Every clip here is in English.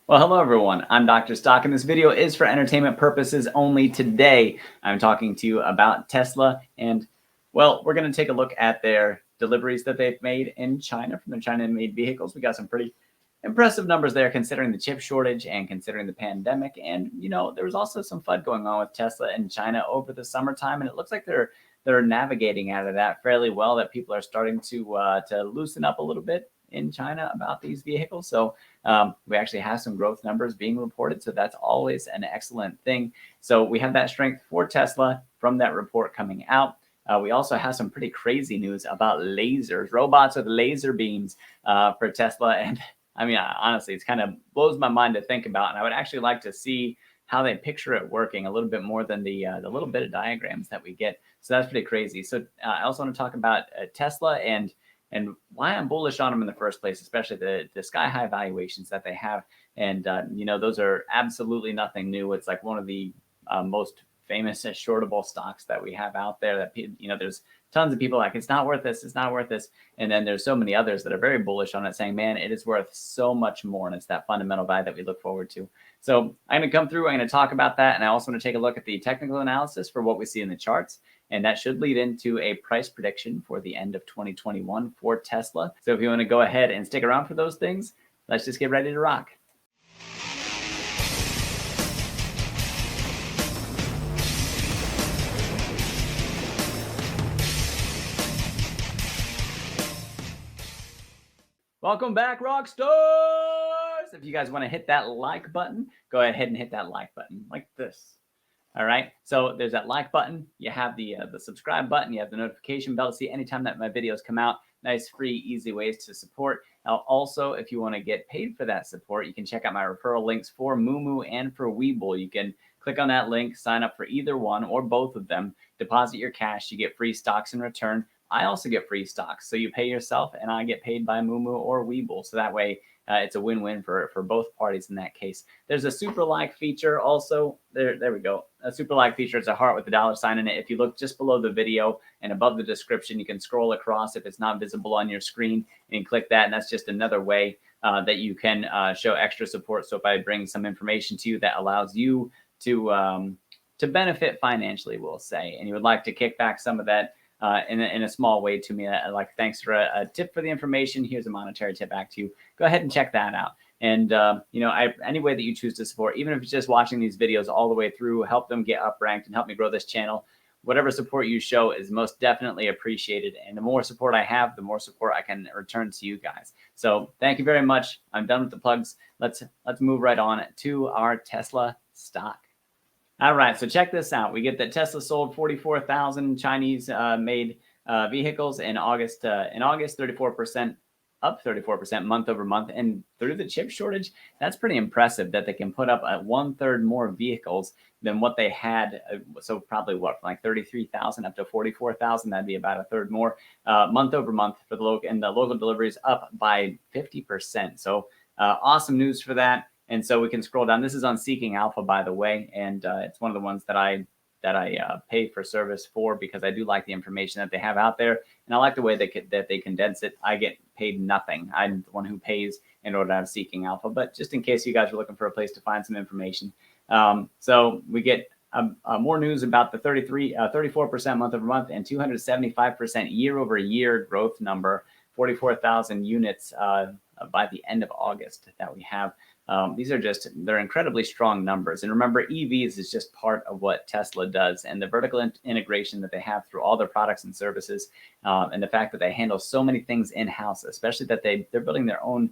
Well, hello everyone. I'm Dr. Stock, and this video is for entertainment purposes only. Today, I'm talking to you about Tesla, and well, we're going to take a look at their deliveries that they've made in China from their China-made vehicles. We got some pretty impressive numbers there, considering the chip shortage and considering the pandemic. And there was also some FUD going on with Tesla in China over the summertime, and it looks like they're navigating out of that fairly well. That people are starting to loosen up a little bit in China about these vehicles. So we actually have some growth numbers being reported. So that's always an excellent thing. So we have that strength for Tesla from that report coming out. We also have some pretty crazy news about lasers, robots with laser beams for Tesla. And I mean, honestly, it's kind of blows my mind to think about. And I would actually like to see how they picture it working a little bit more than the little bit of diagrams that we get. So that's pretty crazy. So I also want to talk about Tesla and why I'm bullish on them in the first place, especially the sky high valuations that they have. And, those are absolutely nothing new. It's like one of the most famous shortable stocks that we have out there that, there's tons of people like, it's not worth this. It's not worth this. And then there's so many others that are very bullish on it saying, man, it is worth so much more. And it's that fundamental value that we look forward to. So I'm going to come through. I'm going to talk about that. And I also want to take a look at the technical analysis for what we see in the charts. And that should lead into a price prediction for the end of 2021 for Tesla. So if you want to go ahead and stick around for those things, let's just get ready to rock. Welcome back, rock stars. If you guys want to hit that like button, go ahead and hit that like button like this. All right, so there's that like button. You have the subscribe button. You have the notification bell to see anytime that my videos come out. Nice, free, easy ways to support. Now, also, if you want to get paid for that support, you can check out my referral links for Moomoo and for Webull. You can click on that link, sign up for either one or both of them, deposit your cash. You get free stocks in return. I also get free stocks. So you pay yourself and I get paid by Moomoo or Webull. So that way it's a win-win for both parties in that case. There's a super like feature also. There we go. A super like feature. It's a heart with a dollar sign in it. If you look just below the video and above the description, you can scroll across if it's not visible on your screen and click that. And that's just another way that you can show extra support. So if I bring some information to you that allows you to benefit financially, we'll say, and you would like to kick back some of that in a small way to me, like thanks for a tip for the information. Here's a monetary tip back to you. Go ahead and check that out. And any way that you choose to support, even if it's just watching these videos all the way through, help them get up ranked and help me grow this channel. Whatever support you show is most definitely appreciated. And the more support I have, the more support I can return to you guys. So thank you very much. I'm done with the plugs. Let's move right on to our Tesla stock. All right, so check this out. We get that Tesla sold 44,000 Chinese made vehicles in August. In August, 34%, up 34% month over month. And through the chip shortage, that's pretty impressive that they can put up 1/3 more vehicles than what they had. So probably what, like 33,000 up to 44,000. That'd be about 1/3 more month over month for the local, and the local deliveries up by 50%. So awesome news for that. And so we can scroll down. This is on Seeking Alpha, by the way, and it's one of the ones that I pay for service for because I do like the information that they have out there, and I like the way that they condense it. I get paid nothing. I'm the one who pays in order to have Seeking Alpha, but just in case you guys are looking for a place to find some information. So we get more news about the 34% month over month and 275% year over year growth number, 44,000 units by the end of August that we have. These are they're incredibly strong numbers. And remember, EVs is just part of what Tesla does, and the vertical integration that they have through all their products and services, and the fact that they handle so many things in-house, especially that they're building their own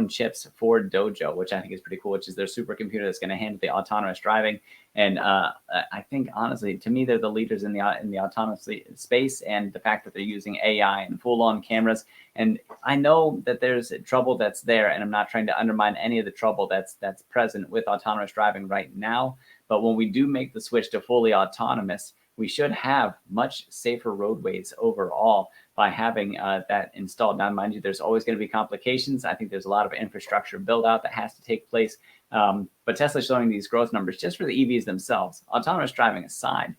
chips for Dojo, which I think is pretty cool, which is their supercomputer that's going to handle the autonomous driving. And I think, honestly, to me, they're the leaders in the autonomous space, and the fact that they're using AI and full-on cameras. And I know that there's trouble that's there, and I'm not trying to undermine any of the trouble that's present with autonomous driving right now. But when we do make the switch to fully autonomous, we should have much safer roadways overall by having that installed. Now, mind you, there's always going to be complications. I think there's a lot of infrastructure build out that has to take place. But Tesla's showing these growth numbers just for the EVs themselves, autonomous driving aside.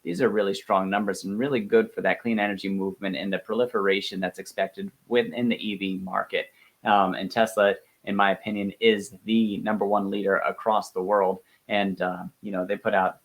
These are really strong numbers and really good for that clean energy movement and the proliferation that's expected within the EV market. And Tesla in my opinion, is the #1 leader across the world. And, you know, they put out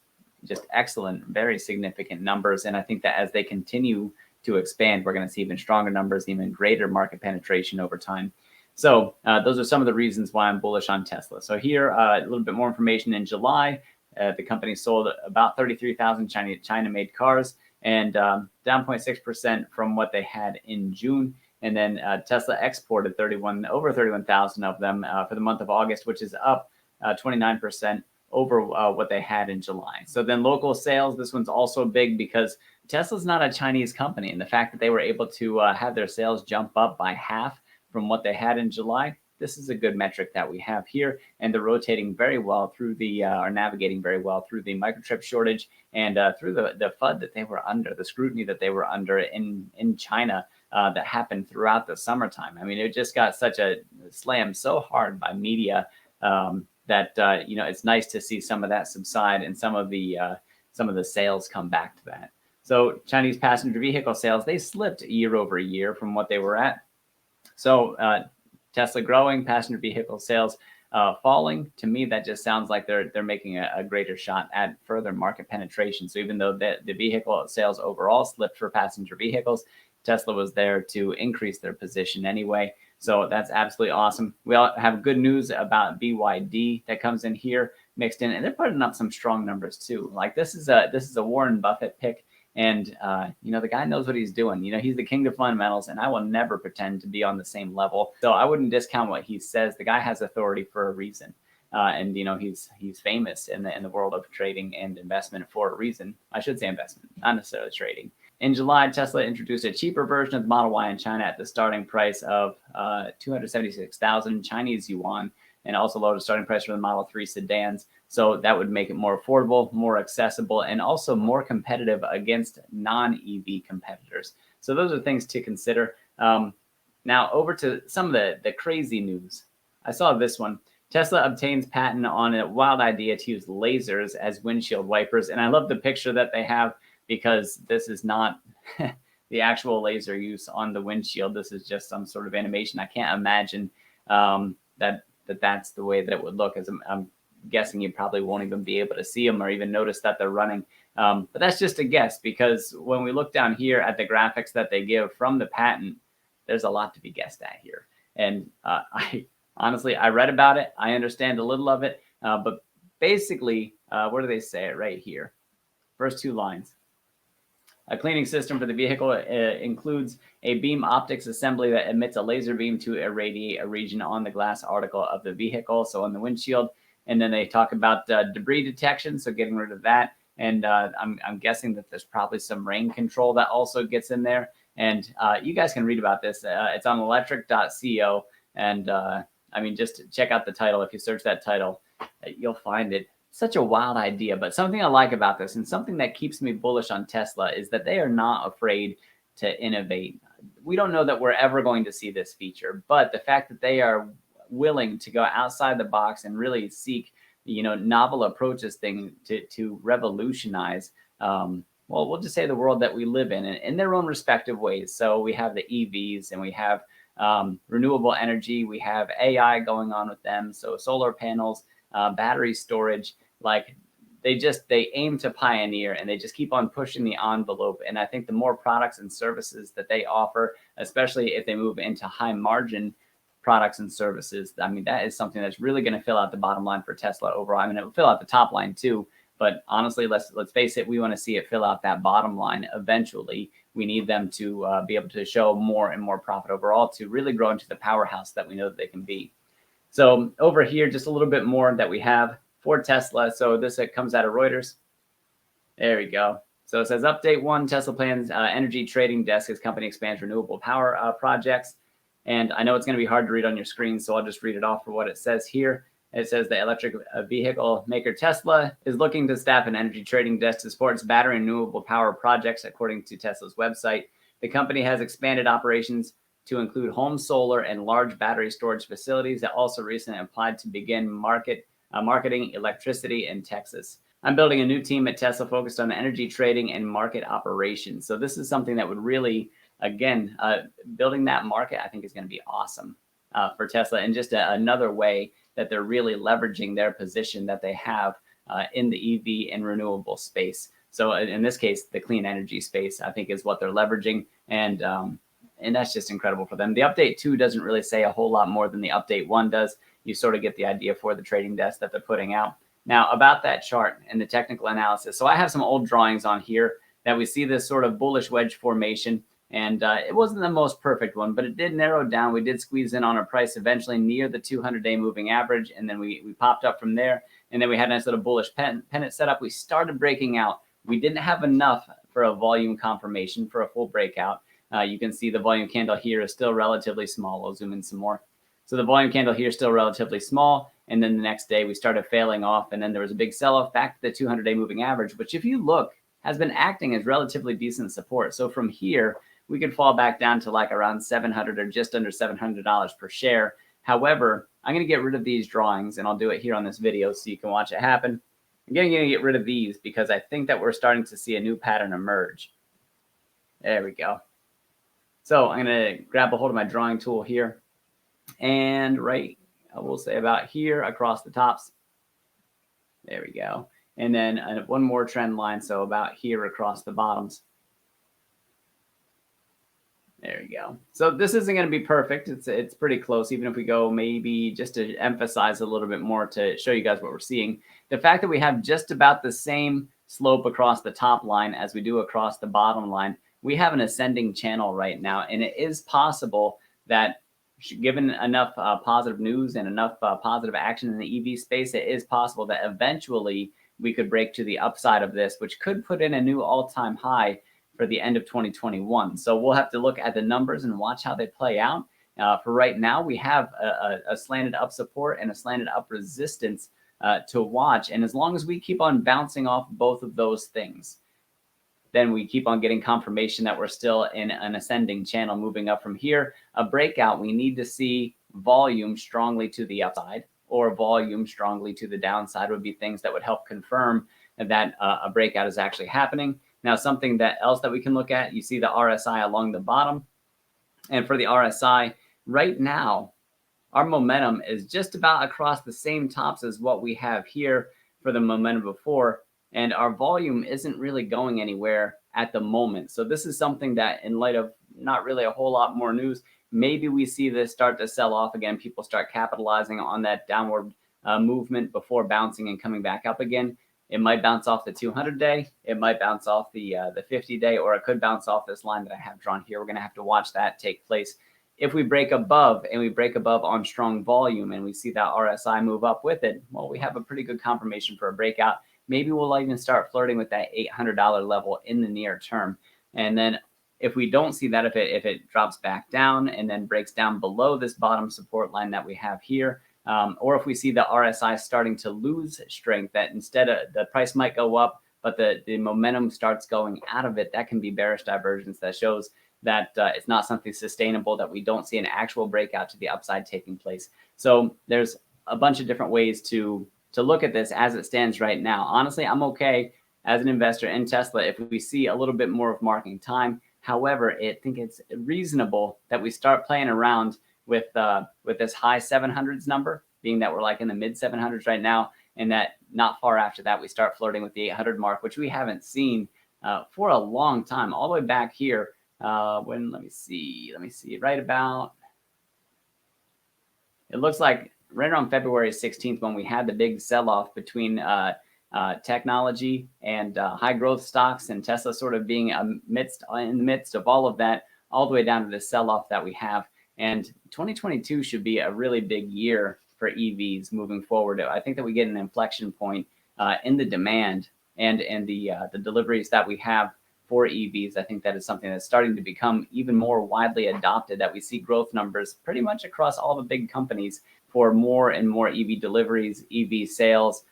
just excellent, very significant numbers. And I think that as they continue to expand, we're going to see even stronger numbers, even greater market penetration over time. So those are some of the reasons why I'm bullish on Tesla. So here, a little bit more information. In July, the company sold about 33,000 China-made cars, and down 0.6% from what they had in June. And then Tesla exported over 31,000 of them for the month of August, which is up 29% over what they had in July. So then local sales, this one's also big because Tesla's not a Chinese company. And the fact that they were able to have their sales jump up by half from what they had in July, this is a good metric that we have here. And they're rotating very well through or navigating very well through the microchip shortage and through the FUD that they were under, the scrutiny that they were under in China that happened throughout the summertime. I mean, it just got such a slam so hard by media that you know, it's nice to see some of that subside and some of the sales come back to that. So Chinese passenger vehicle sales, they slipped year over year from what they were at. So Tesla growing, passenger vehicle sales falling. To me, that just sounds like they're making a greater shot at further market penetration. So even though the vehicle sales overall slipped for passenger vehicles, Tesla was there to increase their position anyway. So that's absolutely awesome. We all have good news about BYD that comes in here mixed in, and they're putting up some strong numbers too. Like this is a Warren Buffett pick. And, you know, the guy knows what he's doing. You know, he's the king of fundamentals, and I will never pretend to be on the same level. So I wouldn't discount what he says. The guy has authority for a reason. And, you know, he's famous in the world of trading and investment for a reason. I should say investment, not necessarily trading. In July, Tesla introduced a cheaper version of the Model Y in China at the starting price of 276,000 Chinese yuan, and also lowered the starting price for the Model 3 sedans. So that would make it more affordable, more accessible, and also more competitive against non-EV competitors. So those are things to consider. Now over to some of the crazy news. I saw this one. Tesla obtains patent on a wild idea to use lasers as windshield wipers. And I love the picture that they have, because this is not the actual laser use on the windshield. This is just some sort of animation. I can't imagine that's the way that it would look. As I'm guessing you probably won't even be able to see them or even notice that they're running. But that's just a guess, because when we look down here at the graphics that they give from the patent, there's a lot to be guessed at here. And I honestly read about it. I understand a little of it. But basically, what do they say right here? First two lines. A cleaning system for the vehicle includes a beam optics assembly that emits a laser beam to irradiate a region on the glass article of the vehicle, so on the windshield. And then they talk about debris detection, so getting rid of that. And I'm guessing that there's probably some rain control that also gets in there. And you guys can read about this. It's on electric.co. And I mean, just check out the title. If you search that title, you'll find it. Such a wild idea. But something I like about this, and something that keeps me bullish on Tesla, is that they are not afraid to innovate. We don't know that we're ever going to see this feature, but the fact that they are willing to go outside the box and really seek, you know, novel approaches to revolutionize, well, we'll just say the world that we live in their own respective ways. So we have the EVs, and we have renewable energy. We have AI going on with them. So solar panels, battery storage. Like they aim to pioneer, and they just keep on pushing the envelope. And I think the more products and services that they offer, especially if they move into high margin products and services, I mean, that is something that's really going to fill out the bottom line for Tesla overall. I mean, it will fill out the top line too, but honestly, let's face it, we want to see it fill out that bottom line eventually. We need them to be able to show more and more profit overall to really grow into the powerhouse that we know that they can be. So over here, just a little bit more that we have for Tesla. So this comes out of Reuters. There we go. So it says update 1, Tesla plans energy trading desk as company expands renewable power projects. And I know it's going to be hard to read on your screen, so I'll just read it off for what it says here. It says the electric vehicle maker Tesla is looking to staff an energy trading desk to support its battery and renewable power projects, according to Tesla's website. The company has expanded operations to include home solar and large battery storage facilities that also recently applied to begin marketing electricity in Texas. I'm building a new team at Tesla focused on energy trading and market operations. So this is something that would really, again, building that market, I think is going to be awesome. for Tesla, and just another way that they're really leveraging their position that they have in the EV and renewable space. So in this case, the clean energy space, I think, is what they're leveraging, and that's just incredible for them. The update 2 doesn't really say a whole lot more than the update 1 does. You sort of get the idea for the trading desk that they're putting out. Now, about that chart and the technical analysis. So I have some old drawings on here that we see this sort of bullish wedge formation. And it wasn't the most perfect one, but it did narrow down. We did squeeze in on our price eventually near the 200-day moving average. And then we popped up from there. And then we had a nice little bullish pennant set up. We started breaking out. We didn't have enough for a volume confirmation for a full breakout. You can see the volume candle here is still relatively small. I'll zoom in some more. So the volume candle here is still relatively small. And then the next day we started failing off. And then there was a big sell-off back to the 200-day moving average, which if you look, has been acting as relatively decent support. So from here, we could fall back down to like around 700 or just under $700 per share. However, I'm going to get rid of these drawings, and I'll do it here on this video so you can watch it happen. I'm going to get rid of these because I think that we're starting to see a new pattern emerge. There we go. So I'm going to grab a hold of my drawing tool here, and right, I will say about here across the tops. There we go. And then one more trend line, so about here across the bottoms. There you go. So this isn't going to be perfect. It's pretty close, even if we go maybe just to emphasize a little bit more to show you guys what we're seeing. The fact that we have just about the same slope across the top line as we do across the bottom line, we have an ascending channel right now. And it is possible that given enough positive news and enough positive action in the EV space, it is possible that eventually we could break to the upside of this, which could put in a new all-time high for the end of 2021. So we'll have to look at the numbers and watch how they play out. For right now, we have a slanted up support and a slanted up resistance to watch. And as long as we keep on bouncing off both of those things, then we keep on getting confirmation that we're still in an ascending channel moving up from here. A breakout, we need to see volume strongly to the upside or volume strongly to the downside would be things that would help confirm that a breakout is actually happening. Now, something else that we can look at, you see the RSI along the bottom. And for the RSI, right now, our momentum is just about across the same tops as what we have here for the momentum before. And our volume isn't really going anywhere at the moment. So this is something that, in light of not really a whole lot more news, maybe we see this start to sell off again. People start capitalizing on that downward movement before bouncing and coming back up again. It might bounce off the 200-day. It might bounce off the 50-day, or it could bounce off this line that I have drawn here. We're going to have to watch that take place. If we break above, and we break above on strong volume, and we see that RSI move up with it, well, we have a pretty good confirmation for a breakout. Maybe we'll even start flirting with that $800 level in the near term. And then if we don't see that, if it drops back down and then breaks down below this bottom support line that we have here, or if we see the RSI starting to lose strength, that instead of the price might go up, but the momentum starts going out of it, that can be bearish divergence that shows that it's not something sustainable, that we don't see an actual breakout to the upside taking place. So there's a bunch of different ways to look at this as it stands right now. Honestly, I'm okay as an investor in Tesla if we see a little bit more of marking time. However, I think it's reasonable that we start playing around with this high 700s number, being that we're like in the mid 700s right now, and that not far after that we start flirting with the 800 mark, which we haven't seen for a long time, all the way back here. Let me see, right about, it looks like right around February 16th when we had the big sell-off between technology and high growth stocks, and Tesla sort of being in the midst of all of that, all the way down to the sell-off that we have. And 2022 should be a really big year for EVs moving forward. I think that we get an inflection point in the demand and the deliveries that we have for EVs. I think that is something that's starting to become even more widely adopted, that we see growth numbers pretty much across all the big companies for more and more EV deliveries, EV sales.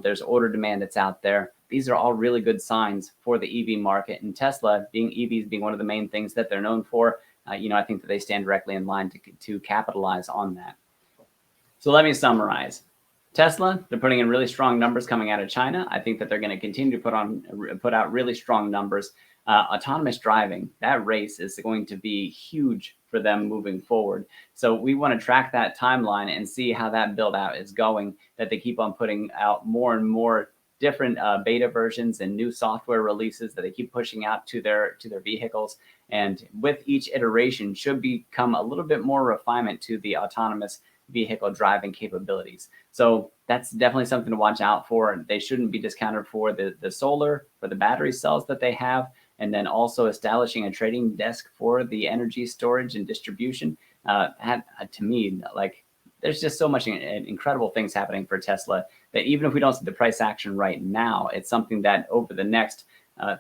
There's order demand that's out there. These are all really good signs for the EV market, and Tesla EVs being one of the main things that they're known for. I think that they stand directly in line to capitalize on that. So let me summarize. Tesla, they're putting in really strong numbers coming out of China. I think that they're going to continue to put out really strong numbers. Autonomous driving, that race is going to be huge for them moving forward. So we want to track that timeline and see how that build out is going, that they keep on putting out more and more different beta versions and new software releases that they keep pushing out to their vehicles. And with each iteration should become a little bit more refinement to the autonomous vehicle driving capabilities. So that's definitely something to watch out for. They shouldn't be discounted for the solar, for the battery cells that they have, and then also establishing a trading desk for the energy storage and distribution. To me, like, there's just so much incredible things happening for Tesla that even if we don't see the price action right now, it's something that over the next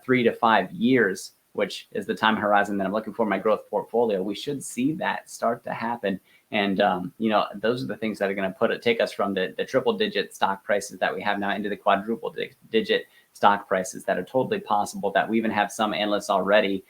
3 to 5 years, which is the time horizon that I'm looking for my growth portfolio, we should see that start to happen. And you know, those are the things that are going to take us from the triple-digit stock prices that we have now into the quadruple-digit stock prices that are totally possible. That we even have some analysts already,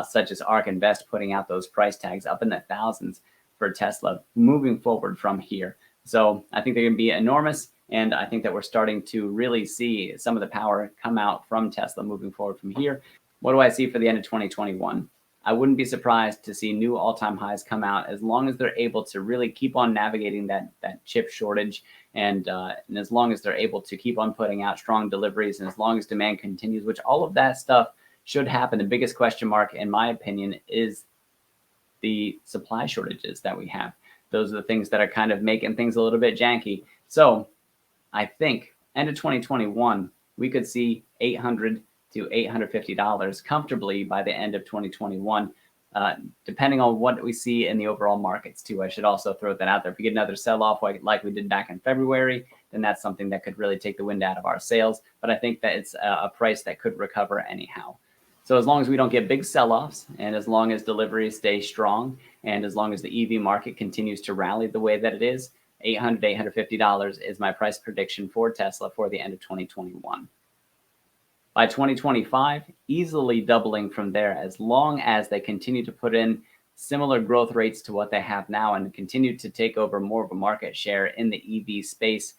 such as ARK Invest, putting out those price tags up in the thousands for Tesla moving forward from here. So I think they're going to be enormous. And I think that we're starting to really see some of the power come out from Tesla moving forward from here. What do I see for the end of 2021? I wouldn't be surprised to see new all-time highs come out as long as they're able to really keep on navigating that chip shortage, and as long as they're able to keep on putting out strong deliveries, and as long as demand continues, which all of that stuff should happen. The biggest question mark, in my opinion, is the supply shortages that we have. Those are the things that are kind of making things a little bit janky. So I think end of 2021, we could see $800 to $850 comfortably by the end of 2021, depending on what we see in the overall markets too. I should also throw that out there. If we get another sell-off like we did back in February, then that's something that could really take the wind out of our sails. But I think that it's a price that could recover anyhow. So as long as we don't get big sell-offs, and as long as deliveries stay strong, and as long as the EV market continues to rally the way that it is, $800 to $850 is my price prediction for Tesla for the end of 2021. By 2025, easily doubling from there, as long as they continue to put in similar growth rates to what they have now and continue to take over more of a market share in the EV space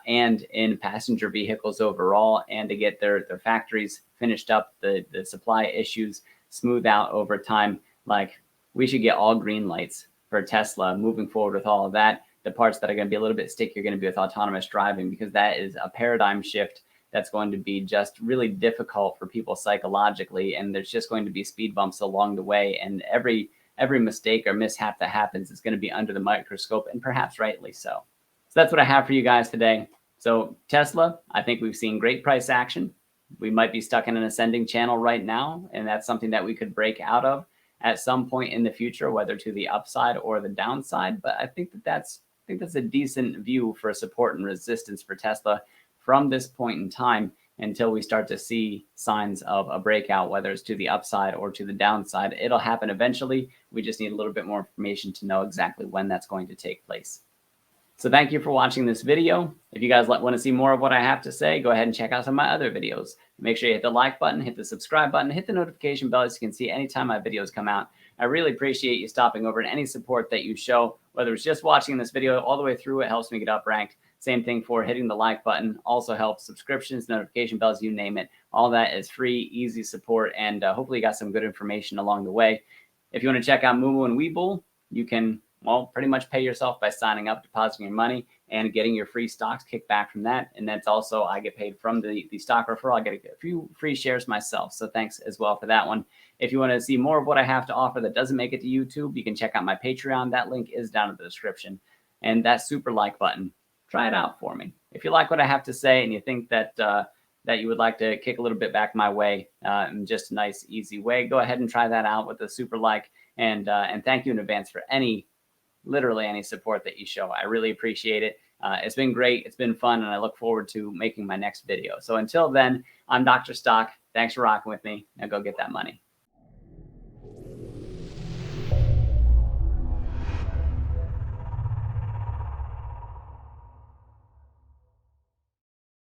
and in passenger vehicles overall, and to get their factories finished up, the supply issues smooth out over time. Like, we should get all green lights for Tesla moving forward with all of that. The parts that are going to be a little bit sticky are going to be with autonomous driving, because that is a paradigm shift that's going to be just really difficult for people psychologically, and there's just going to be speed bumps along the way, and every mistake or mishap that happens is going to be under the microscope, and perhaps rightly so. So that's what I have for you guys today. So Tesla, I think we've seen great price action. We might be stuck in an ascending channel right now, and that's something that we could break out of at some point in the future, whether to the upside or the downside. But I think that's a decent view for support and resistance for Tesla from this point in time until we start to see signs of a breakout, whether it's to the upside or to the downside. It'll happen eventually. We just need a little bit more information to know exactly when that's going to take place. So thank you for watching this video. If you guys want to see more of what I have to say, go ahead and check out some of my other videos. Make sure you hit the like button, hit the subscribe button, hit the notification bell so you can see anytime my videos come out. I really appreciate you stopping over, and any support that you show, whether it's just watching this video all the way through, it helps me get up ranked. Same thing for hitting the like button, also helps. Subscriptions, notification bells, you name it. All that is free, easy support, and hopefully you got some good information along the way. If you want to check out Moomoo and Webull, you can, well, pretty much pay yourself by signing up, depositing your money, and getting your free stocks kicked back from that. And that's also, I get paid from the stock referral. I get a few free shares myself. So thanks as well for that one. If you want to see more of what I have to offer that doesn't make it to YouTube, you can check out my Patreon. That link is down in the description. And that super like button, try it out for me. If you like what I have to say and you think that that you would like to kick a little bit back my way in just a nice, easy way, go ahead and try that out with a super like. And thank you in advance for literally any support that you show. I really appreciate it. It's been great. It's been fun, and I look forward to making my next video. So until then, I'm Dr. Stock. Thanks for rocking with me. Now go get that money.